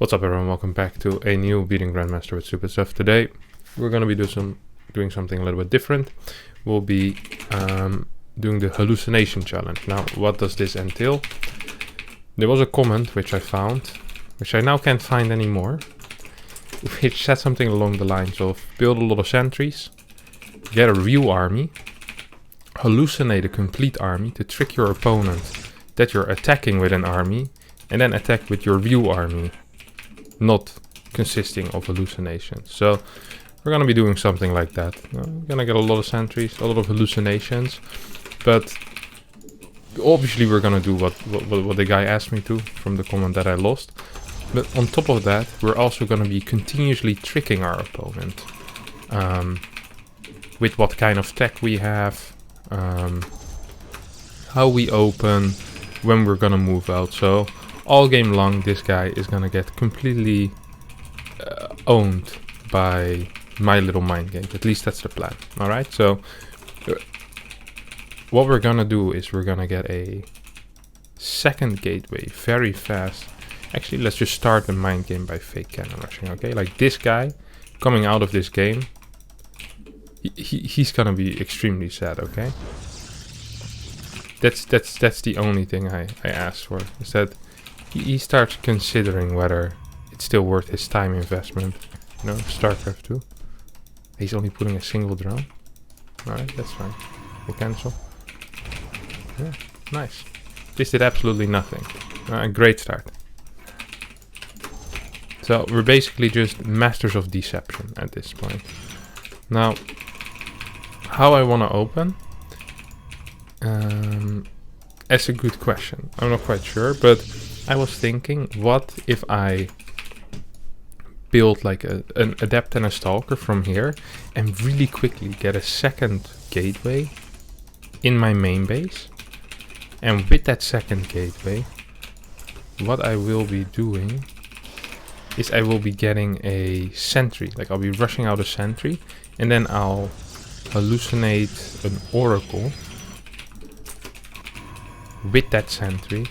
What's up everyone, welcome back to a new Beating Grandmaster with Stupid Stuff. Today we're going to be doing something a little bit different. We'll be doing the hallucination challenge. Now what does this entail? There was a comment which I found, which I now can't find anymore, which said something along the lines of build a lot of sentries, get a real army, hallucinate a complete army to trick your opponent that you're attacking with an army, and then attack with your real army, not consisting of hallucinations. So we're going to be doing something like that. We're going to get a lot of sentries, a lot of hallucinations, but obviously we're going to do what the guy asked me to from the comment that I lost. But on top of that, we're also going to be continuously tricking our opponent with what kind of tech we have, how we open, when we're going to move out. So all game long, this guy is going to get completely owned by my little mind games. At least that's the plan. Alright, so what we're going to do is we're going to get a second gateway very fast. Actually, let's just start the mind game by fake cannon rushing, okay? Like this guy coming out of this game, he's going to be extremely sad, okay? That's the only thing I asked for, is that he starts considering whether it's still worth his time investment. You know, StarCraft 2. He's only putting a single drone. Alright, that's fine. We'll cancel. Yeah, nice. This did absolutely nothing. Great start. So we're basically just masters of deception at this point. Now, how I want to open? That's a good question. I'm not quite sure, but I was thinking, what if I build like an adept and a stalker from here and really quickly get a second gateway in my main base, and with that second gateway what I will be doing is I will be getting a sentry. Like I'll be rushing out a sentry and then I'll hallucinate an oracle with that sentry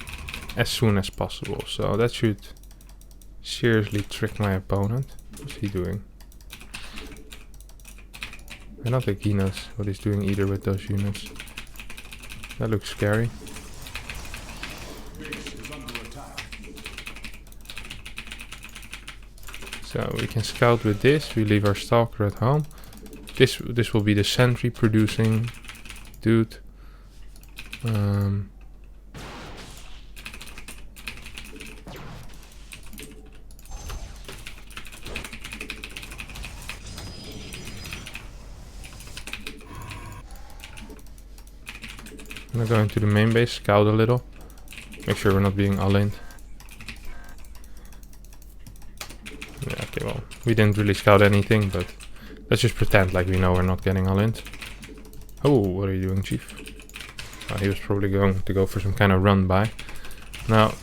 as soon as possible. So that should seriously trick my opponent. What's he doing? I don't think he knows what he's doing either with those units. That looks scary. So we can scout with this. We leave our stalker at home. This will be the sentry producing dude. I'm gonna go into the main base, scout a little, make sure we're not being all-in. Yeah, okay, well, we didn't really scout anything, but let's just pretend like we know we're not getting all-in. Oh, what are you doing, Chief? He was probably going to go for some kind of run by. Now,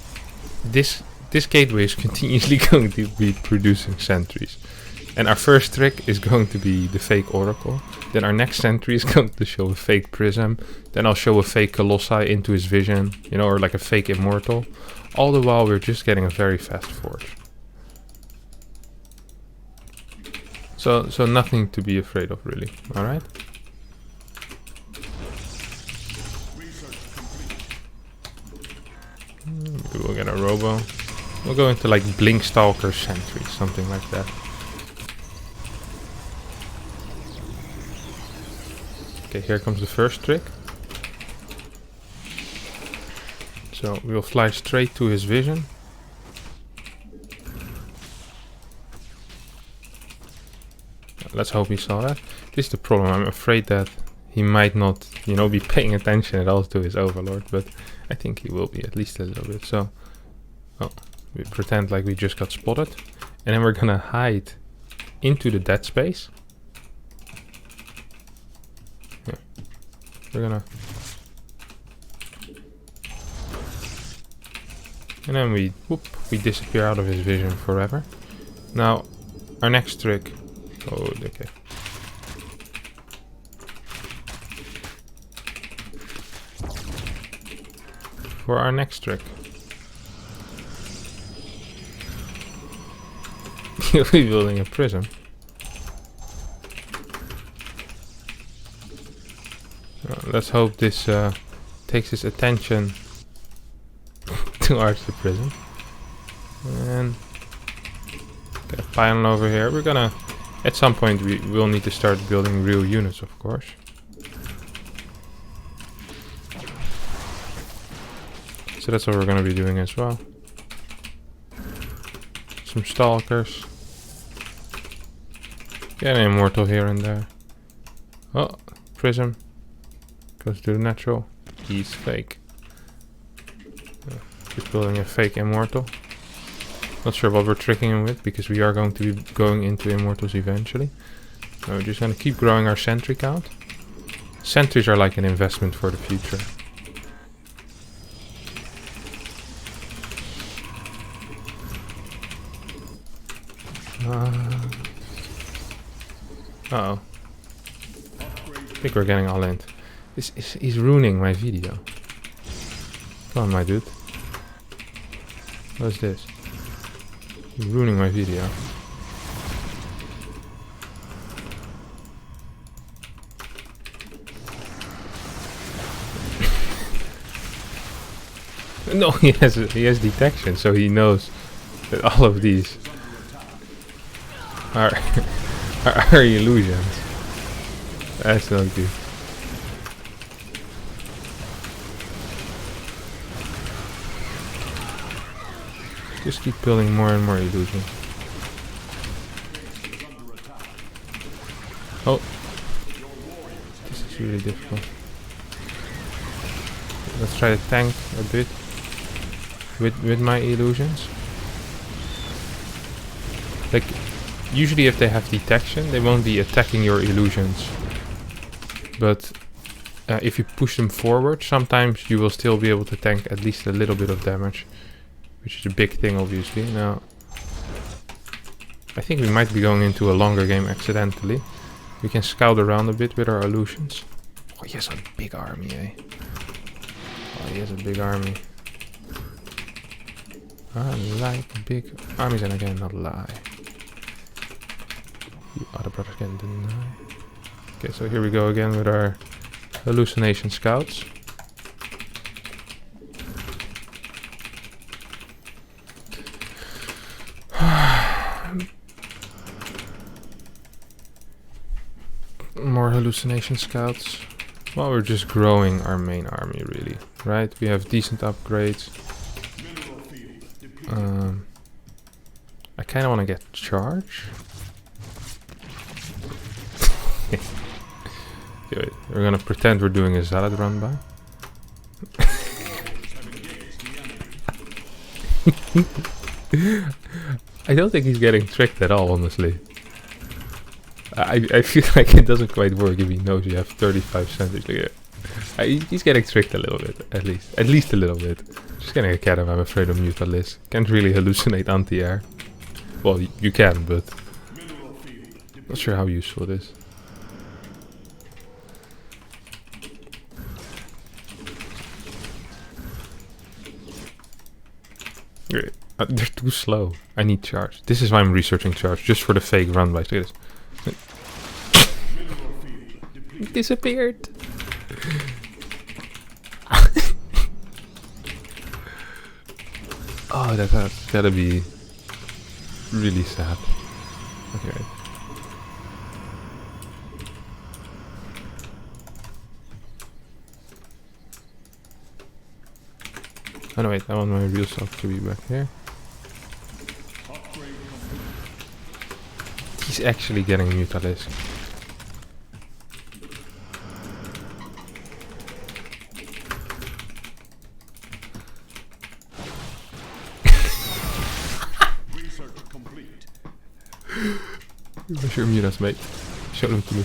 this gateway is continuously going to be producing sentries. And our first trick is going to be the fake oracle. Then our next sentry is going to show a fake prism. Then I'll show a fake colossi into his vision, you know, or like a fake immortal. All the while we're just getting a very fast forge. So nothing to be afraid of really, alright? We'll get a robo. We'll go into like blink stalker sentry, something like that. Okay, here comes the first trick. So we'll fly straight to his vision. Let's hope he saw that. This is the problem. I'm afraid that he might not, you know, be paying attention at all to his overlord, but I think he will be, at least a little bit. So, oh, we pretend like we just got spotted, and then we're gonna hide into the dead space. We're gonna, and then we disappear out of his vision forever. Now our next trick, oh okay, for our next trick You'll be building a prison. Let's hope this takes his attention towards the prison. And get a pylon over here. We're gonna, at some point we will need to start building real units, of course. So that's what we're gonna be doing as well. Some stalkers. Get an immortal here and there. Oh, prism. Goes to the natural. He's fake. Keep building a fake immortal. Not sure what we're tricking him with, because we are going to be going into immortals eventually. So we're just going to keep growing our sentry count. Sentries are like an investment for the future. Uh-oh. I think we're getting all in. He's ruining my video. Come on, my dude. What's this? He's ruining my video. No, he has detection, so he knows that all of these are illusions. That's not good. Just keep building more and more illusions. Oh, this is really difficult. Let's try to tank a bit with my illusions. Like, usually if they have detection, they won't be attacking your illusions. But if you push them forward, sometimes you will still be able to tank at least a little bit of damage. Which is a big thing, obviously. Now, I think we might be going into a longer game accidentally. We can scout around a bit with our illusions. Oh, he has a big army, eh? Oh, he has a big army. I like big armies and I cannot lie. You other brothers can deny. Okay, so here we go again with our hallucination scouts. More hallucination scouts. Well, we're just growing our main army, really, right? We have decent upgrades. I kind of want to get charge. Okay, we're gonna pretend we're doing a salad run by. I don't think he's getting tricked at all, honestly. I feel like it doesn't quite work if he knows you have 35 centimeters. He's getting tricked a little bit, at least a little bit. Just getting a cat if I'm afraid of Mutalis. Can't really hallucinate anti-air. Well, you can, but not sure how useful it is. Great. They're too slow. I need charge. This is why I'm researching charge, just for the fake run by. Look at this. It disappeared. Oh, that's gotta be really sad. Okay. Oh no, wait, I want my real self to be back here. He's actually getting Mutalisk. Where's your mutas, mate? Show them to me.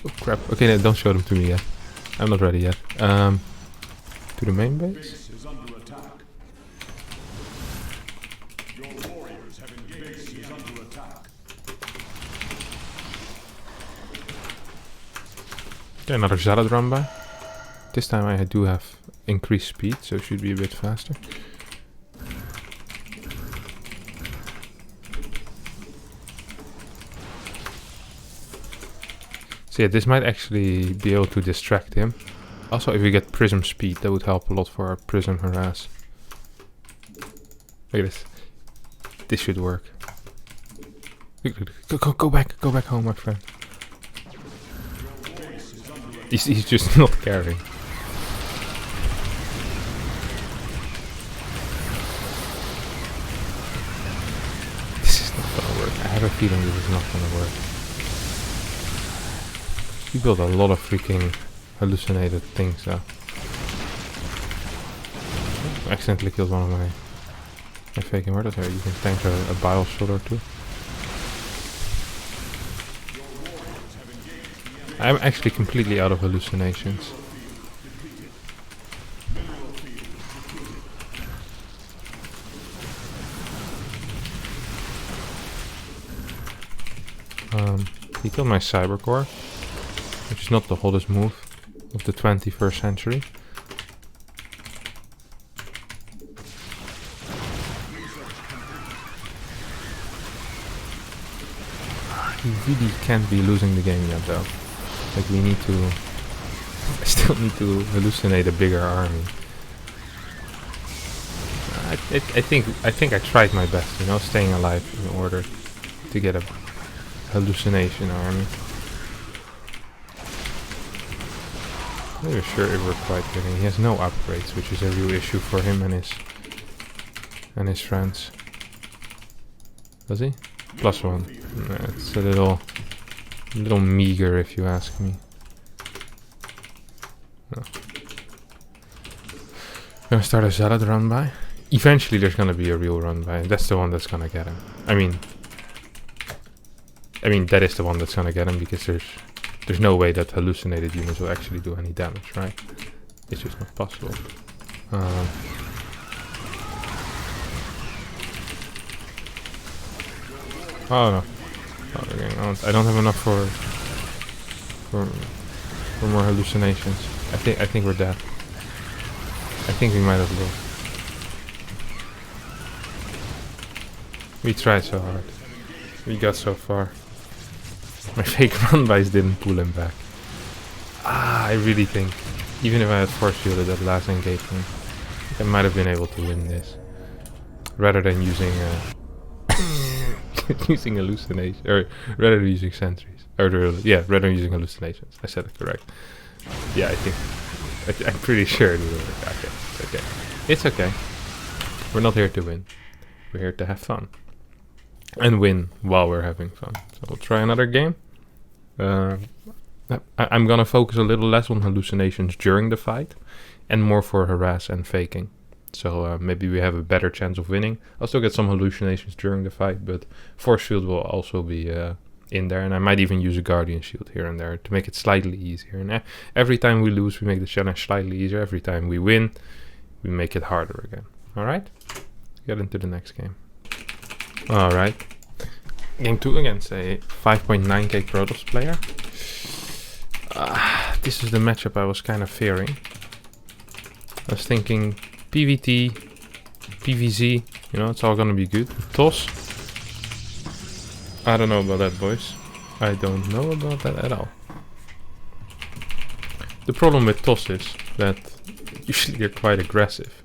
Oh crap. Okay, no, don't show them to me yet. I'm not ready yet. To the main base? Okay, another Zalad run by. This time I do have increased speed, so it should be a bit faster. So yeah, this might actually be able to distract him. Also, if we get prism speed, that would help a lot for our prism harass. Look at this. This should work. Go back home, my friend. He's just not caring. This is not gonna work. I have a feeling this is not gonna work. He built a lot of freaking hallucinated things though. I accidentally killed one of my faking murders here. You can tank a bile shot or two. I'm actually completely out of hallucinations. He killed my cybercore, which is not the hottest move of the 21st century. We really can't be losing the game yet though. Like we need to... I still need to hallucinate a bigger army. I think I tried my best, you know, staying alive in order to get a hallucination army. I'm not sure if we're quite getting... He has no upgrades, which is a real issue for him and his friends. Does he? +1. It's a little meager if you ask me. No. Gonna start a Zealot run by. Eventually there's gonna be a real run by. That's the one that's gonna get him. I mean that is the one that's gonna get him, because there's no way that hallucinated units will actually do any damage, right? It's just not possible. Oh no. I don't have enough for more hallucinations. I think we're dead. I think we might have lost. We tried so hard. We got so far. My fake run-bys didn't pull him back. I really think, even if I had force shielded that last engagement, I might have been able to win this. Rather than using using hallucination, or rather than using sentries. Rather than using hallucinations. I said it correct. Yeah, I'm pretty sure it will work. Okay, it's okay. It's okay. We're not here to win. We're here to have fun. And win while we're having fun. So we'll try another game. I'm gonna focus a little less on hallucinations during the fight, and more for harass and faking. So maybe we have a better chance of winning. I'll still get some hallucinations during the fight, but force shield will also be in there, and I might even use a guardian shield here and there to make it slightly easier. And every time we lose, we make the challenge slightly easier. Every time we win, we make it harder again. Alright? Get into the next game. Alright. Game 2 against a 5.9k Protoss player. This is the matchup I was kind of fearing. I was thinking PVT, PVZ, you know, it's all gonna be good. TOS, I don't know about that, boys. I don't know about that at all. The problem with TOS is that usually they're quite aggressive.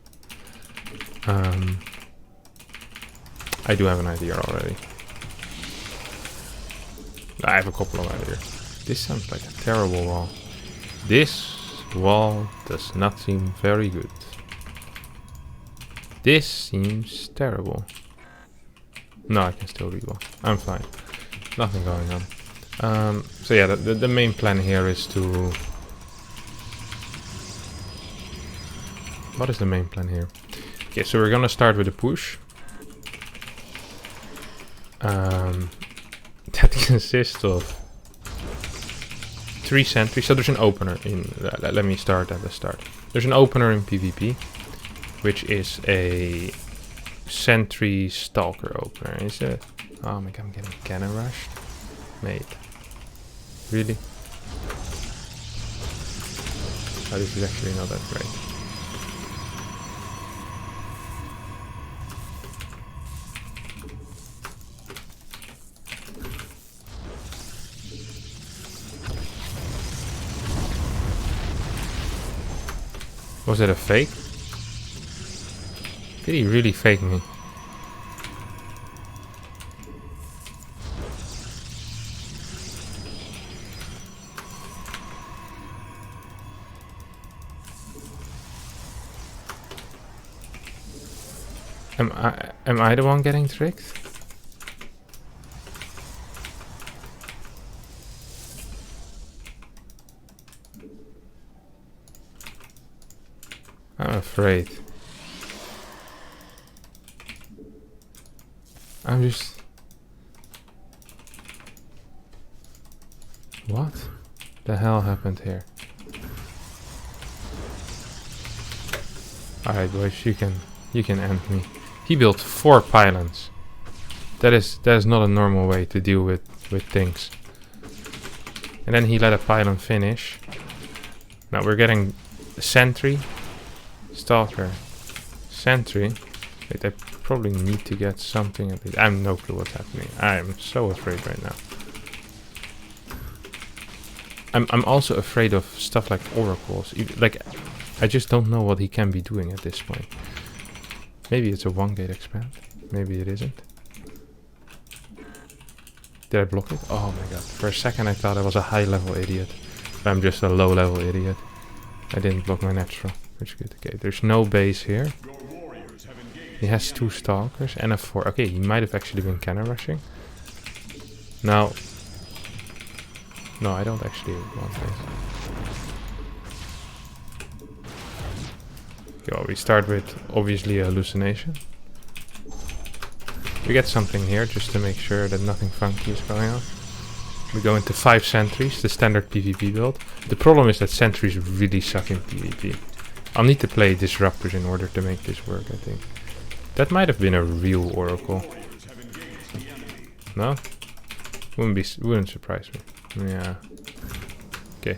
I do have an idea already. I have a couple of ideas. This sounds like a terrible wall. This wall does not seem very good. This seems terrible. No, I can still reroll. I'm fine. Nothing going on. So yeah, the main plan here is to... What is the main plan here? Okay, so we're gonna start with a push. That consists of 3 sentries. So there's an opener in... let me start at the start. There's an opener in PvP, which is a sentry stalker opener. Is it? Oh my god, I'm getting cannon rushed. Mate. Really? Oh, this is actually not that great. Was it a fake? Did he really fake me? Am I the one getting tricked? I'm afraid. I'm just... What the hell happened here? Alright boys, you can end me. He built 4 pylons. That is not a normal way to deal with things. And then he let a pylon finish. Now we're getting a sentry. Stalker. Sentry. Wait, I probably need to get something at least. I have no clue what's happening. I am so afraid right now. I'm also afraid of stuff like oracles. Like, I just don't know what he can be doing at this point. Maybe it's a 1-gate expand. Maybe it isn't. Did I block it? Oh my god. For a second I thought I was a high-level idiot. But I'm just a low-level idiot. I didn't block my natural. Which is good. Okay, there's no base here. He has 2 stalkers and a 4. Okay, he might have actually been cannon rushing. Now... No, I don't actually want this. Yo, we start with obviously a hallucination. We get something here just to make sure that nothing funky is going on. We go into 5 sentries, the standard PvP build. The problem is that sentries really suck in PvP. I'll need to play disruptors in order to make this work, I think. That might have been a real oracle. No? Wouldn't surprise me. Yeah. Okay.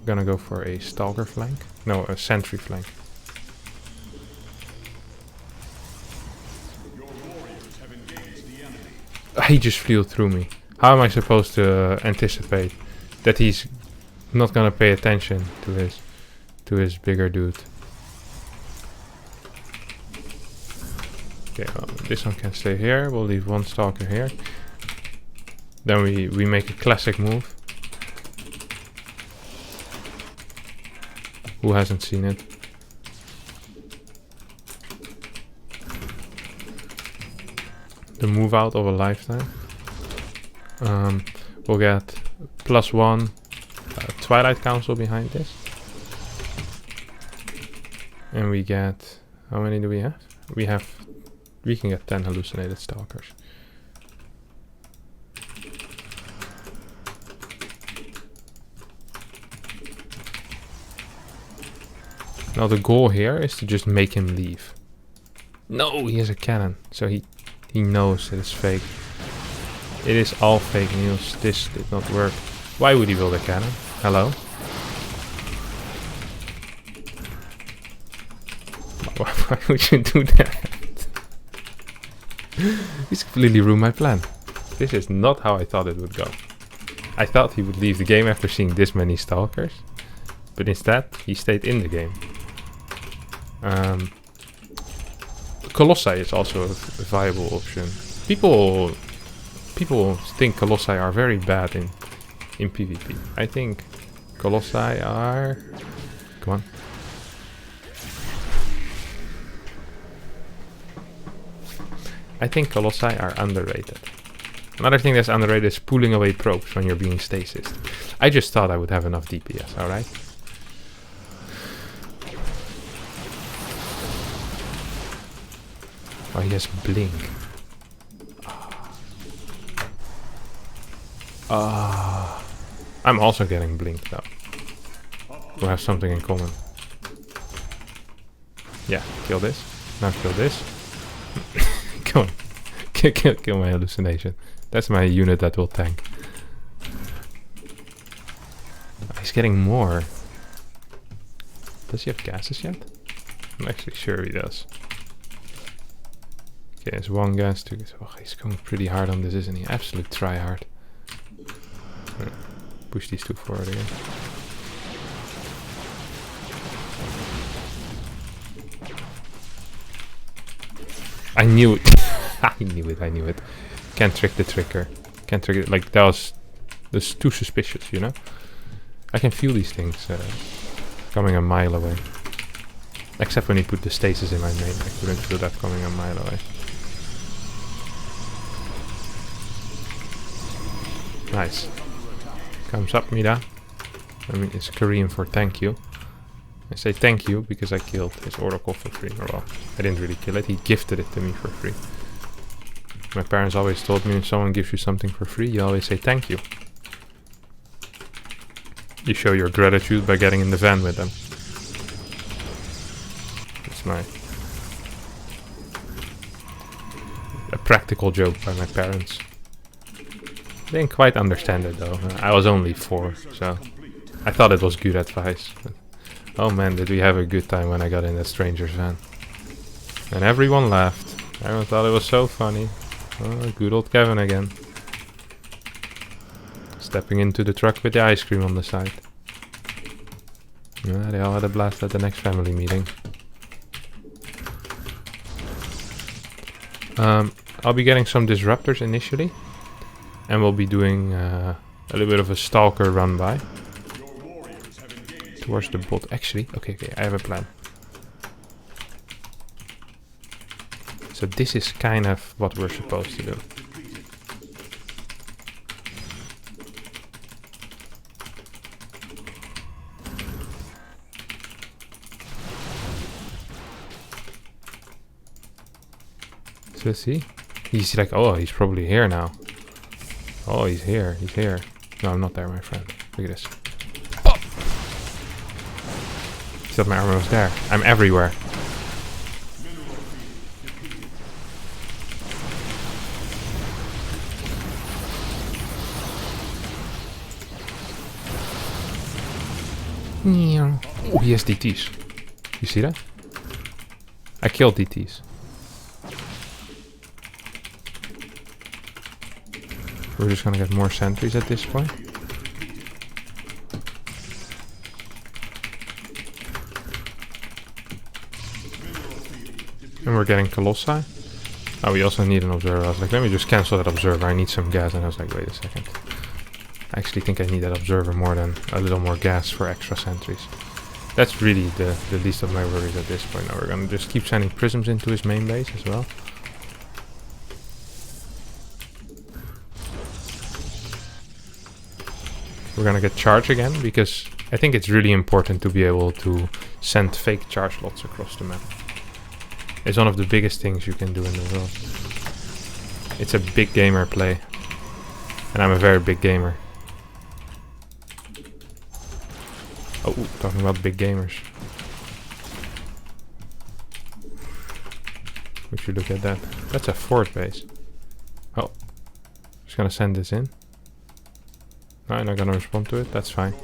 Gonna go for a stalker flank. No, a sentry flank. He just flew through me. How am I supposed to anticipate that he's not gonna pay attention to his bigger dude? Okay, well, this one can stay here. We'll leave 1 stalker here. Then we make a classic move. Who hasn't seen it? The move out of a lifetime. We'll get +1 Twilight Council behind this. And we get... How many do we have? We can get 10 hallucinated stalkers. Now the goal here is to just make him leave. No, he has a cannon, so he knows that it's fake. It is all fake news. This did not work. Why would he build a cannon? Hello? Why would you do that? He's completely ruined my plan. This is not how I thought it would go. I thought he would leave the game after seeing this many stalkers. But instead, he stayed in the game. Colossi is also a viable option. People think Colossi are very bad in PvP. I think Colossi are... Come on. I think Colossi are underrated. Another thing that's underrated is pulling away probes when you're being stasis. I just thought I would have enough DPS, alright? Oh, he has blink. I'm also getting blink though. We'll have something in common. Yeah, kill this. Now kill this. Come on. Kill my hallucination. That's my unit that will tank. He's getting more. Does he have gases yet? I'm actually sure he does. Okay, it's 1 gas, 2 gas. Oh, he's going pretty hard on this, isn't he? Absolute tryhard. Push these 2 forward again. I knew it. I knew it. Can't trick the tricker. Can't trick it. Like, that's too suspicious, you know? I can feel these things coming a mile away. Except when he put the stasis in my main. I couldn't feel that coming a mile away. Nice. Comes up, Mida. I mean, it's Korean for thank you. I say thank you because I killed his oracle for free. Or well, I didn't really kill it. He gifted it to me for free. My parents always told me if someone gives you something for free, you always say thank you. You show your gratitude by getting in the van with them. It's a practical joke by my parents. They didn't quite understand it though. I was only 4, so I thought it was good advice. But oh man, did we have a good time when I got in that stranger's van. And everyone laughed. Everyone thought it was so funny. Oh, good old Kevin again. Stepping into the truck with the ice cream on the side. Yeah, they all had a blast at the next family meeting. I'll be getting some disruptors initially. And we'll be doing a little bit of a stalker run by. Towards the bot. Actually, okay, I have a plan. So this is kind of what we're supposed to do. So see? He's like, oh, he's probably here now. Oh, he's here. He's here. No, I'm not there, my friend. Look at this. Oh! He thought my armor was there. I'm everywhere. Oh, he has DTs. You see that? I killed DTs. We're just gonna get more sentries at this point. And we're getting Colossi. Oh, we also need an observer. I was like, let me just cancel that observer. I need some gas. And I was like, wait a second. I actually think I need that observer more than a little more gas for extra sentries. That's really the least of my worries at this point. Now we're gonna just keep sending prisms into his main base as well. We're gonna get charge again, because I think it's really important to be able to send fake charge lots across the map. It's one of the biggest things you can do in the world. It's a big gamer play. And I'm a very big gamer. Oh, talking about big gamers. Would you look at that? That's a fort base. Oh. Just gonna send this in. No, I'm not gonna respond to it. That's fine.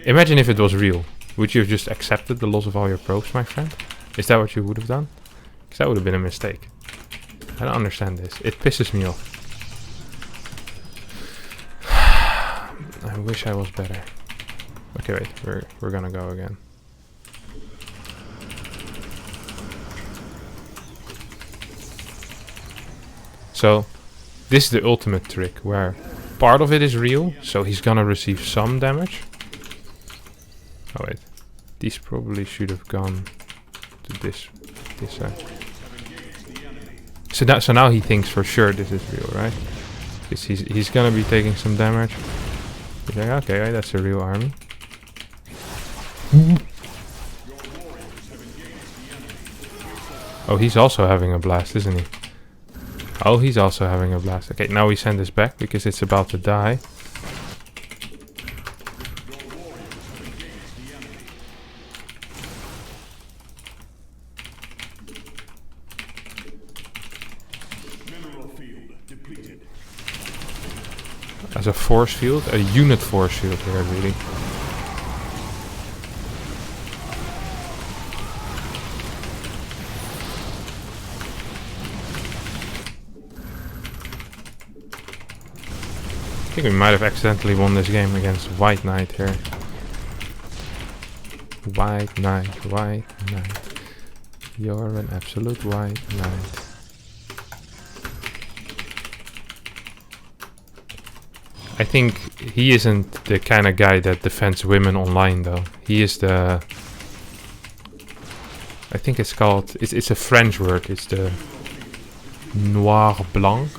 Imagine if it was real. Would you have just accepted the loss of all your probes, my friend? Is that what you would have done? Because that would have been a mistake. I don't understand this. It pisses me off. I wish I was better. Okay, wait. We're gonna go again. So, this is the ultimate trick where part of it is real, so he's gonna receive some damage. Oh wait, these probably should have gone to this side. So now he thinks for sure this is real, right? Because he's gonna be taking some damage. He's like, okay, right, that's a real army. Oh, he's also having a blast, isn't he? Oh, he's also having a blast. Okay, now we send this back because it's about to die. As a force field, a unit force field here, really. I think we might have accidentally won this game against White Knight here. White Knight, White Knight. You're an absolute white knight. I think he isn't the kind of guy that defends women online though. He is the... I think it's called... It's a French word. It's the noir blanc.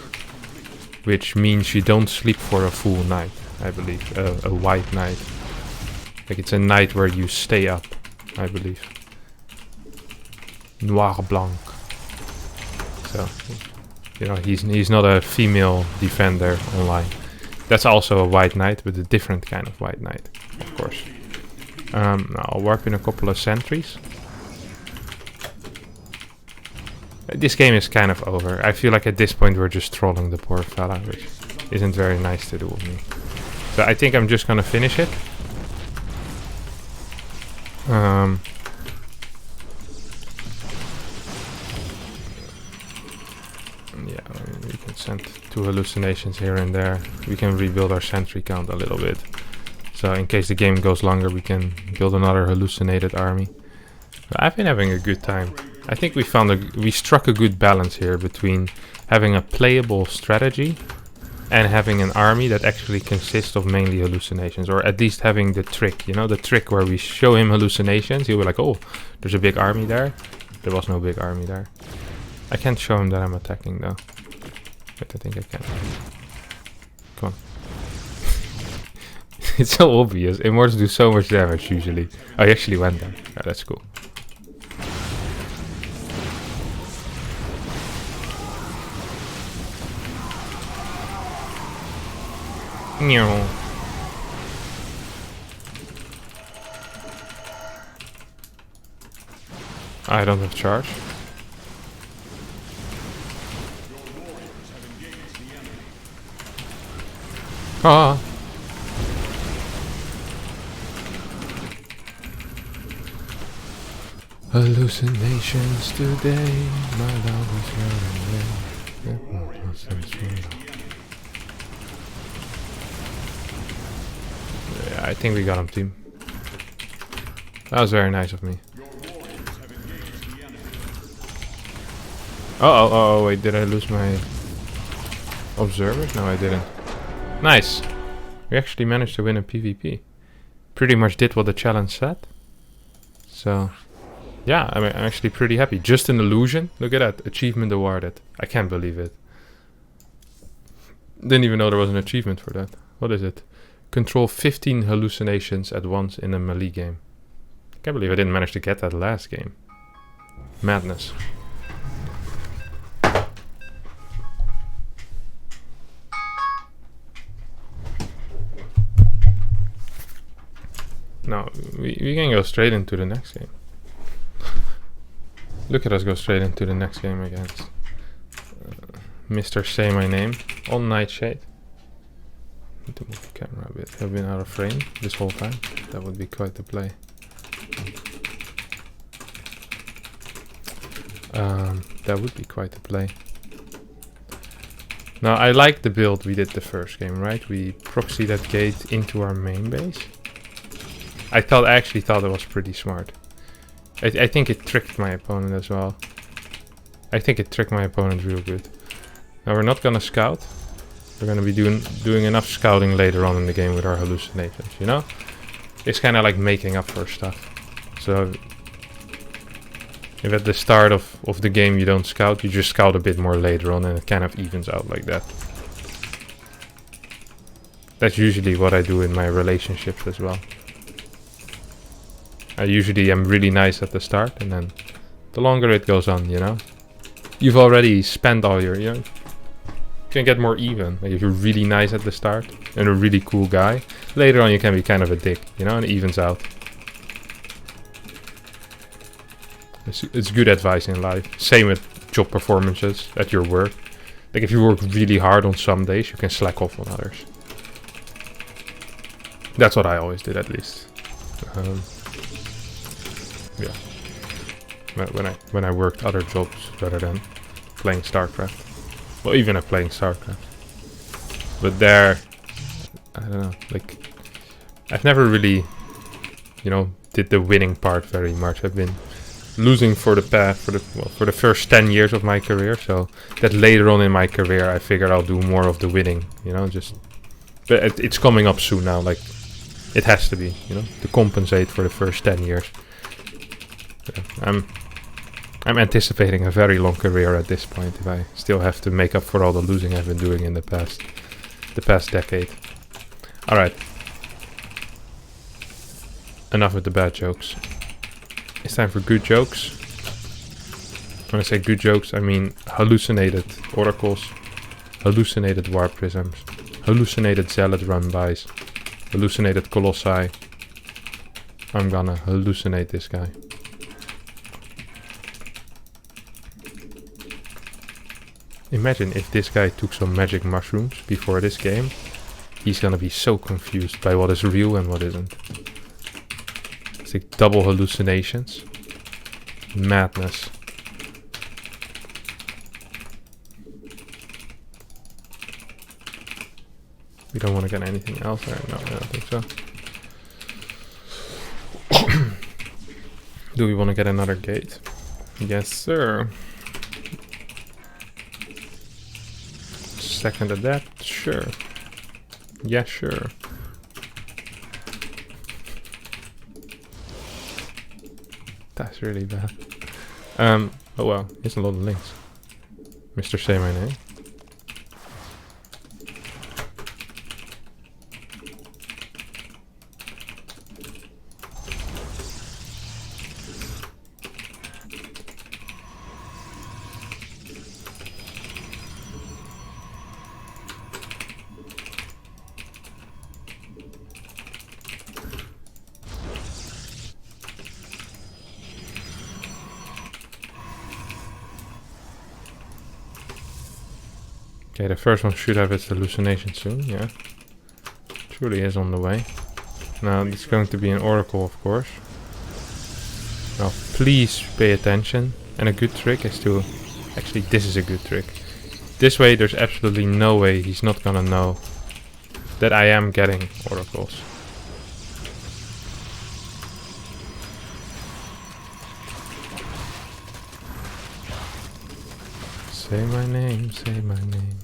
Which means you don't sleep for a full night, I believe. A white night. Like it's a night where you stay up, I believe. Noir blanc. So, you know, he's not a female defender online. That's also a white knight, but a different kind of white knight, of course. Now I'll warp in a couple of sentries. This game is kind of over. I feel like at this point we're just trolling the poor fella, which isn't very nice to do with me. So I think I'm just gonna finish it. Yeah, we can send 2 hallucinations here and there. We can rebuild our sentry count a little bit. So in case the game goes longer, we can build another hallucinated army. But I've been having a good time. I think we struck a good balance here between having a playable strategy and having an army that actually consists of mainly hallucinations, or at least having the trick, you know, the trick where we show him hallucinations, he'll be like, oh, there's a big army there. There was no big army there. I can't show him that I'm attacking though. But I think I can. Come on. It's so obvious. Immortals do so much damage usually. Oh, he actually went there. Yeah, that's cool. No. I don't have charge. Ah. Hallucinations today. My love is running away. Yeah, I think we got him, team. That was very nice of me. Oh, wait, did I lose my observers? No, I didn't. Nice. We actually managed to win a PvP. Pretty much did what the challenge said. So, yeah, I'm actually pretty happy. Just an illusion. Look at that. Achievement awarded. I can't believe it. Didn't even know there was an achievement for that. What is it? Control 15 hallucinations at once in a melee game. I can't believe I didn't manage to get that last game. Madness. Now, we can go straight into the next game. Look at us go straight into the next game against Mr. Say My Name on Nightshade. Need to move the camera a bit. I've been out of frame this whole time. That would be quite the play. That would be quite the play. Now, I like the build we did the first game, right? We proxy that gate into our main base. I actually thought it was pretty smart. I think it tricked my opponent as well. I think it tricked my opponent real good. Now we're not gonna scout. We're gonna be doing enough scouting later on in the game with our hallucinations, you know? It's kind of like making up for stuff. So if at the start of the game you don't scout, you just scout a bit more later on and it kind of evens out like that. That's usually what I do in my relationships as well. I usually am really nice at the start, and then the longer it goes on, you know, you've already spent all your, you know, you can get more even. Like if you're really nice at the start and a really cool guy, later on you can be kind of a dick, you know, and it evens out. It's good advice in life. Same with job performances at your work. Like if you work really hard on some days, you can slack off on others. That's what I always did, at least. Yeah, when I worked other jobs rather than playing StarCraft, well, even at playing StarCraft. But there, I don't know. Like, I've never really, you know, did the winning part very much. I've been losing for the first 10 years of my career, so that later on in my career I figure I'll do more of the winning, you know, but it's coming up soon now, like it has to be, you know, to compensate for the first 10 years. Yeah, I'm anticipating a very long career at this point if I still have to make up for all the losing I've been doing in the past decade. Alright. Enough with the bad jokes. It's time for good jokes. When I say good jokes, I mean hallucinated oracles, hallucinated warp prisms, hallucinated zealot run-bys, hallucinated colossi. I'm gonna hallucinate this guy. Imagine if this guy took some magic mushrooms before this game. He's gonna be so confused by what is real and what isn't. It's like double hallucinations. Madness. We don't want to get anything else there. No, I don't think so. Do we want to get another gate? Yes, sir. Second adapt? Sure. Yeah, sure. That's really bad. Oh well, here's a lot of links. Mr. Say My Name. Okay, the first one should have its hallucination soon, yeah. Truly is on the way. Now, it's going to be an oracle, of course. Now, please pay attention. And a good trick is to... Actually, this is a good trick. This way, there's absolutely no way he's not gonna know that I am getting oracles. Say my name, say my name.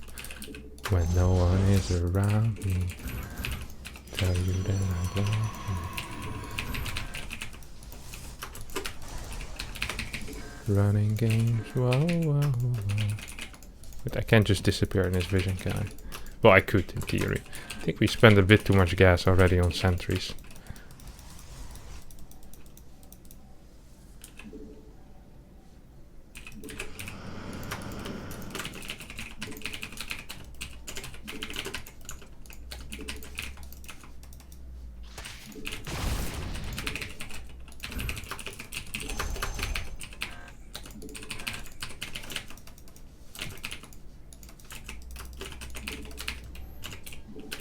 When no one is around me, tell you that I love you. Running games, whoa, whoa, whoa. But I can't just disappear in his vision, can I? Well, I could, in theory. I think we spent a bit too much gas already on sentries.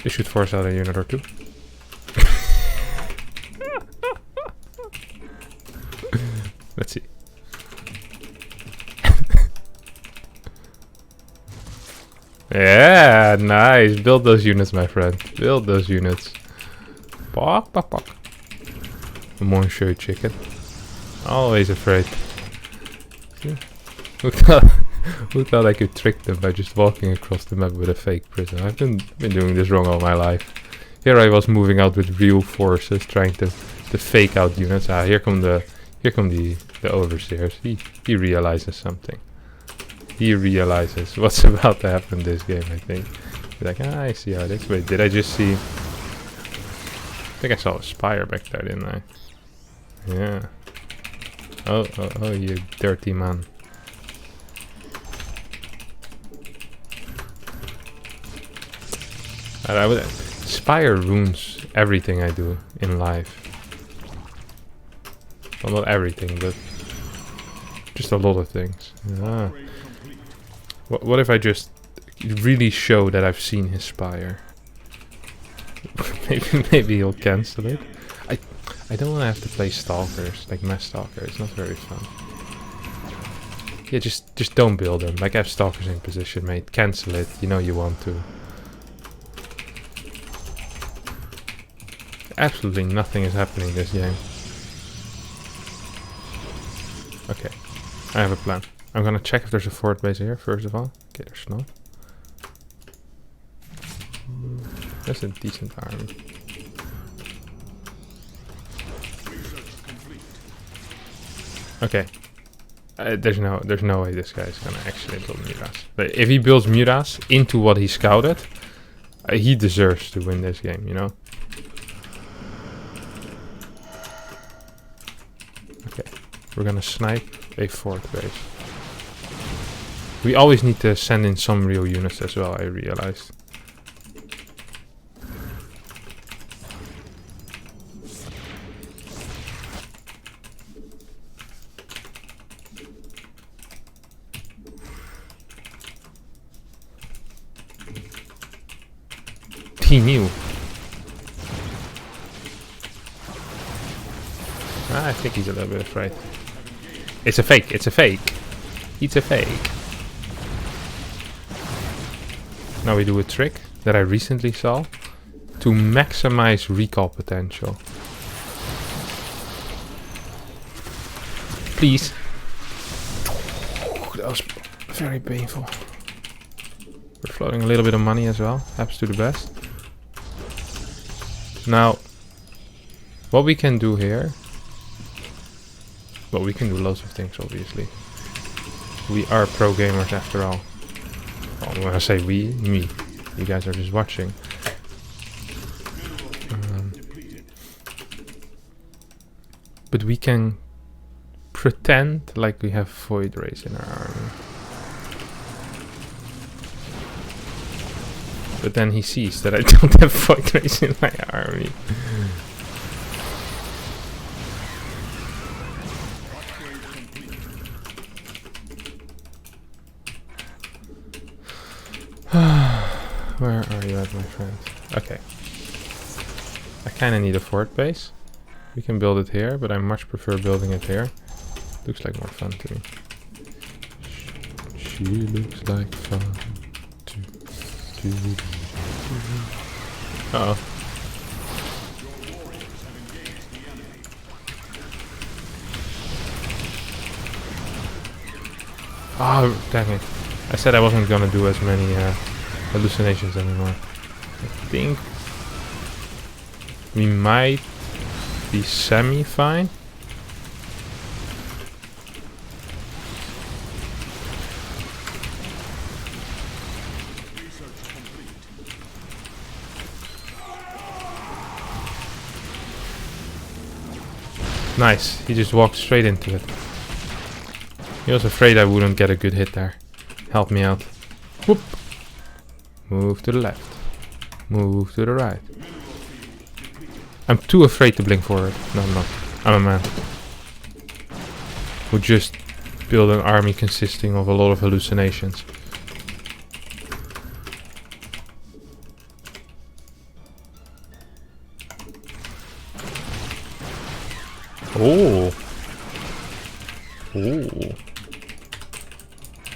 This should force out a unit or two. Let's see. Yeah, nice. Build those units, my friend. Build those units. Pok, pok, pok. Monsieur chicken. Always afraid. Who thought I could trick them by just walking across the map with a fake prison? I've been doing this wrong all my life. Here I was moving out with real forces, trying to fake out units. Ah, here come the overseers. He realizes something. He realizes what's about to happen this game, I think. He's like, I see how it is. Wait, did I just see... I think I saw a spire back there, didn't I? Yeah. Oh, you dirty man. Spire ruins everything I do in life. Well, not everything, but just a lot of things. Ah. What if I just really show that I've seen his spire? maybe he'll cancel it. I don't want to have to play stalkers, like mass stalker. It's not very fun. Yeah, just don't build them. Like, have stalkers in position, mate. Cancel it. You know you want to. Absolutely nothing is happening this game. Okay, I have a plan. I'm gonna check if there's a fort base here, first of all. Okay, there's not. That's a decent army. Okay. There's no way this guy's gonna actually build Miras. But if he builds Miras into what he scouted, he deserves to win this game, you know? Okay, we're gonna snipe a fort base. We always need to send in some real units as well, I realized. He knew. I think he's a little bit afraid. It's a fake, it's a fake. It's a fake. Now we do a trick that I recently saw to maximize recall potential. Please. That was very painful. We're floating a little bit of money as well. Happens to the best. Now, what we can do here... Well, we can do loads of things, obviously. We are pro gamers after all. Well, when I say we, me. You guys are just watching. But we can pretend like we have Void Rays in our army. But then he sees that I don't have Void Rays in my army. Where are you at, my friend? Okay. I kinda need a fort base. We can build it here, but I much prefer building it here. Looks like more fun to me. She looks like fun to do. Uh-oh. Oh, dang it. I said I wasn't gonna do as many hallucinations anymore. I think we might be semi-fine. Nice, he just walked straight into it. He was afraid I wouldn't get a good hit there. Help me out. Whoop! Move to the left. Move to the right. I'm too afraid to blink forward. No, I'm not. I'm a man who just build an army consisting of a lot of hallucinations. Oh. Ooh.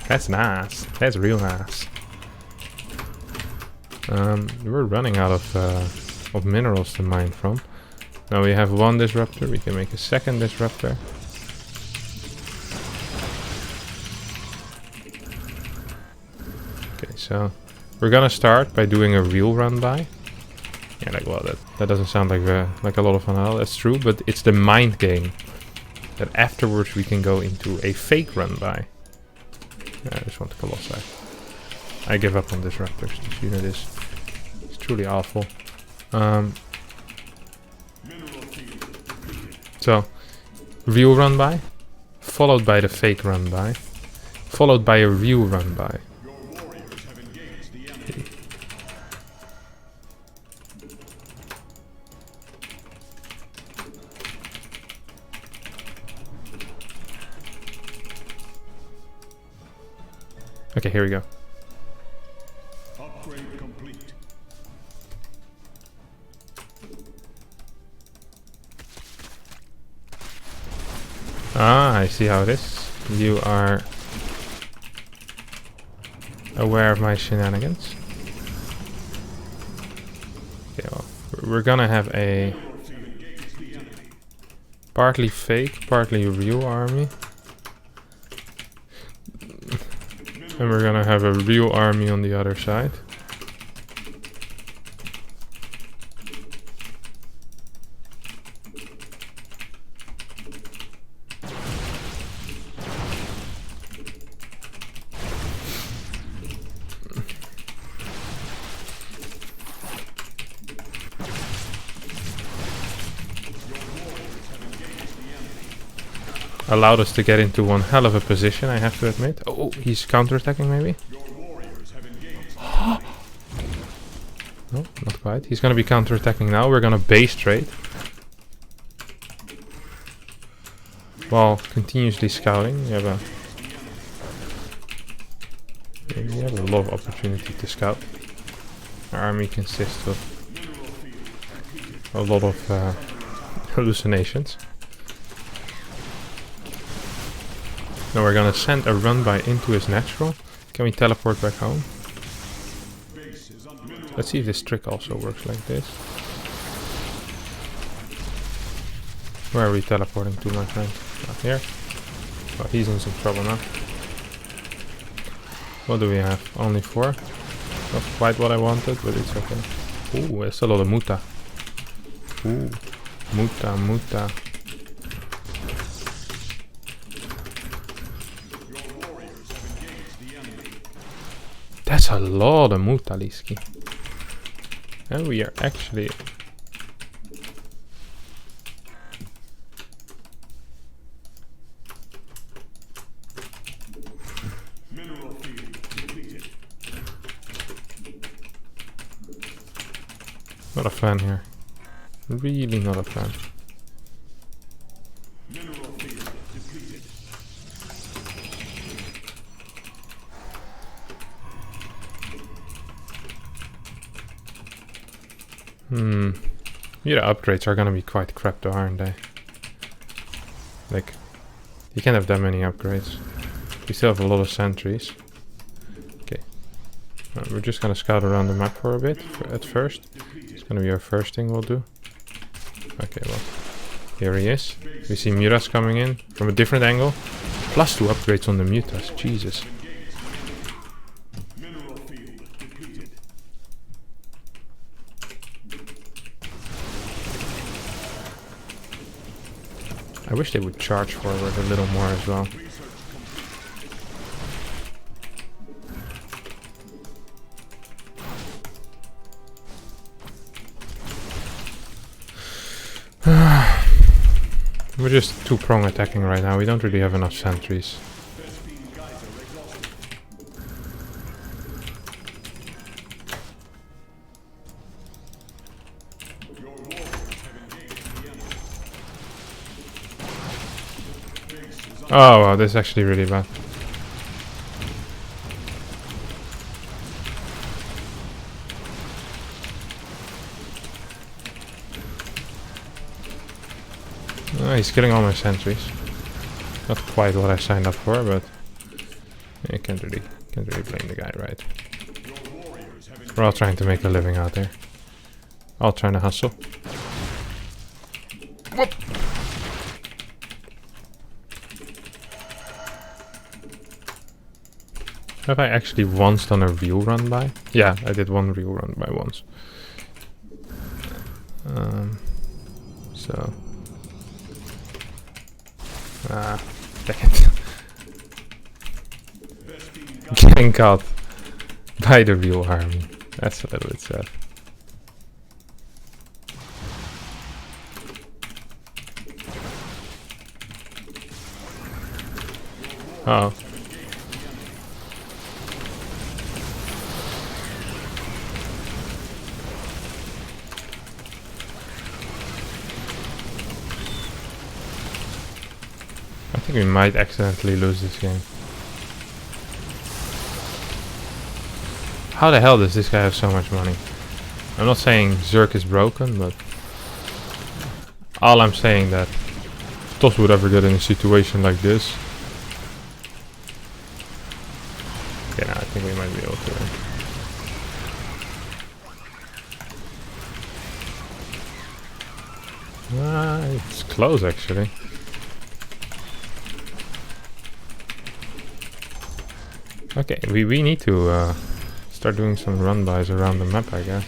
That's nice. That's real nice. We're running out of minerals to mine from. Now we have one disruptor. We can make a second disruptor. Okay, so we're gonna start by doing a real run by. Yeah, like, well, that doesn't sound like a lot of fun at all. That's true, but it's the mind game. That afterwards we can go into a fake run by. I just want the Colossi. I give up on disruptors. This unit is truly awful. So, real run by, followed by the fake run by, followed by a real run by. Okay, here we go. Upgrade complete. Ah, I see how it is. You are aware of my shenanigans. Okay, well, we're gonna have a partly fake, partly real army. And we're gonna have a real army on the other side. Allowed us to get into one hell of a position, I have to admit. Oh, he's counterattacking maybe? No, not quite. He's gonna be counterattacking now. We're gonna base trade. While continuously scouting. We have a lot of opportunity to scout. Our army consists of a lot of hallucinations. Now we're gonna send a run-by into his natural. Can we teleport back home? Let's see if this trick also works like this. Where are we teleporting to, my friend? Not here. Well, he's in some trouble now. What do we have? Only 4. Not quite what I wanted, but it's okay. Ooh, that's a lot of muta. Ooh, muta. That's a lot of Mutaliski. And we are actually... Not a fan here. Really not a fan. Yeah, upgrades are gonna be quite crap though, aren't they? Like, you can't have that many upgrades. We still have a lot of sentries. Okay. We're just gonna scout around the map for a bit, at first. It's gonna be our first thing we'll do. Okay, well, here he is. We see Mutas coming in from a different angle. Plus 2 upgrades on the Mutas, Jesus. I wish they would charge forward a little more as well. We're just 2-prong attacking right now. We don't really have enough sentries. Oh wow, this is actually really bad. He's killing all my sentries. Not quite what I signed up for, but you can't really blame the guy, right? We're all trying to make a living out there. All trying to hustle. Whoop. Have I actually once done a real run by? Yeah, I did one real run by once. So. Dang it. Getting caught by the real army. That's a little bit sad. Oh. I think we might accidentally lose this game. How the hell does this guy have so much money? I'm not saying Zerk is broken, but all I'm saying that if Tos would ever get in a situation like this. Okay, now I think we might be able to win. It's close actually. Okay, we need to start doing some run-bys around the map, I guess.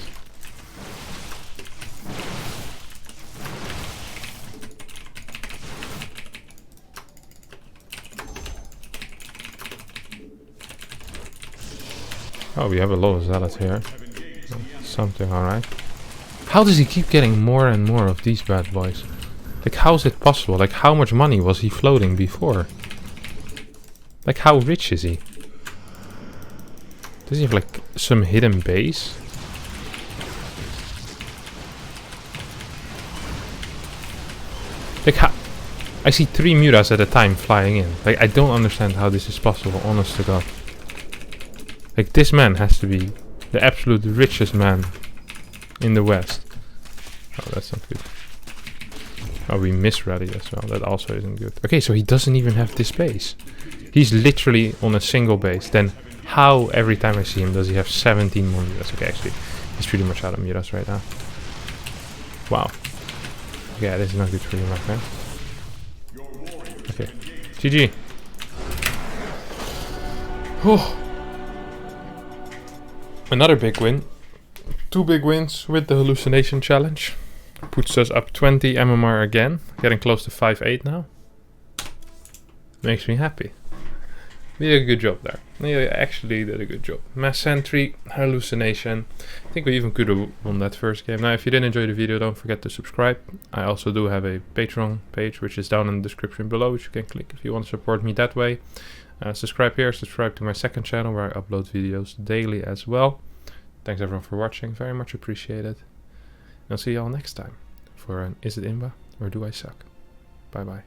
Oh, we have a lot of zealots here. Something, alright. How does he keep getting more and more of these bad boys? Like, how is it possible? Like, how much money was he floating before? Like, how rich is he? Does he have, like, some hidden base? Like, how... I see 3 mutas at a time flying in. Like, I don't understand how this is possible, honest to God. Like, this man has to be the absolute richest man in the West. Oh, that's not good. Oh, we misrallied as well. That also isn't good. Okay, so he doesn't even have this base. He's literally on a single base. Then how every time I see him does he have 17 more mutas? Okay, actually, he's pretty much out of mutas right now. Wow. Yeah, this is not good for you, my friend. Okay. GG. Oh. Another big win. 2 big wins with the hallucination challenge. Puts us up 20 MMR again. Getting close to 5-8 now. Makes me happy. We did a good job there. We actually did a good job. Mass Sentry, hallucination. I think we even could have won that first game. Now, if you did enjoy the video, don't forget to subscribe. I also do have a Patreon page, which is down in the description below, which you can click if you want to support me that way. Subscribe here, subscribe to my second channel where I upload videos daily as well. Thanks everyone for watching, very much appreciated. I'll see you all next time for an Is It Imba or Do I Suck? Bye bye.